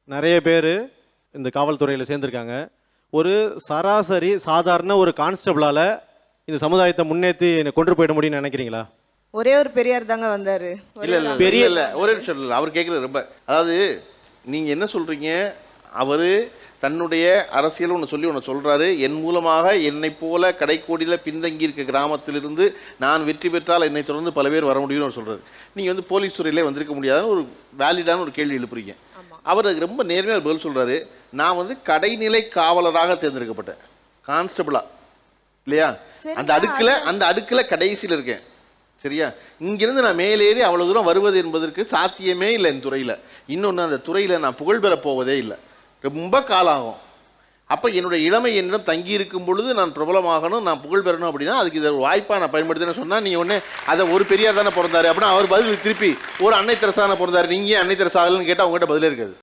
நிறைய பேர் இந்த காவல்துறையில் சேர்ந்துருக்காங்க. ஒரு சராசரி சாதாரண ஒரு கான்ஸ்டபிளால் இந்த சமுதாயத்தை முன்னேற்றி கொண்டு போயிட முடியும்னு நினைக்கிறீங்களா? ஒரே ஒரு பெரியார் தாங்க வந்தாரு. பெரிய இல்ல ஒரே நிமிஷம் இல்லை, அவர் கேட்குறது ரொம்ப, அதாவது நீங்கள் என்ன சொல்கிறீங்க, அவர் தன்னுடைய அரசியல் ஒன்று சொல்லி ஒன்று சொல்கிறாரு, என் மூலமாக என்னை போல கடைக்கோடியில் பின்தங்கி இருக்க கிராமத்திலிருந்து நான் வெற்றி பெற்றால் என்னை தொடர்ந்து பல பேர் வர முடியும்னு அவர் சொல்கிறாரு. நீங்கள் வந்து போலீஸ் துறையிலே வந்திருக்க முடியாத ஒரு வேலிடான ஒரு கேள்வி எழுப்புறீங்க. அவர் அதுக்கு ரொம்ப நேர்மையாக பதில் சொல்கிறாரு. நான் வந்து கடைநிலை காவலராக தேர்ந்தெடுக்கப்பட்டேன், கான்ஸ்டபிளாக இல்லையா, அந்த அடுக்கில் கடைசியில் இருக்கேன். சரியா, இங்கிருந்து நான் மேலேறி அவ்வளோ தூரம் வருவது என்பதற்கு சாத்தியமே இல்லை என் துறையில். இன்னொன்று, அந்த துறையில் நான் புகழ் பெற போவதே இல்லை, ரொம்ப காலாகும். அப்போ என்னுடைய இளமை என்னிடம் தங்கி இருக்கும் பொழுது நான் பிரபலமாகணும், நான் புகழ் பெறணும் அப்படின்னா அதுக்கு இதை ஒரு வாய்ப்பாக நான் பயன்படுத்தினேன்னு சொன்னால், நீ ஒன்று அதை ஒரு பெரியார் தானே பிறந்தாரு அப்படின்னா அவர் பதில் திருப்பி ஒரு அன்னை தெரசா தானே பிறந்தாரு, நீங்கள் அன்னை தெரசா ஆகலன்னு கேட்டால் அவங்ககிட்ட பதிலே இருக்காது.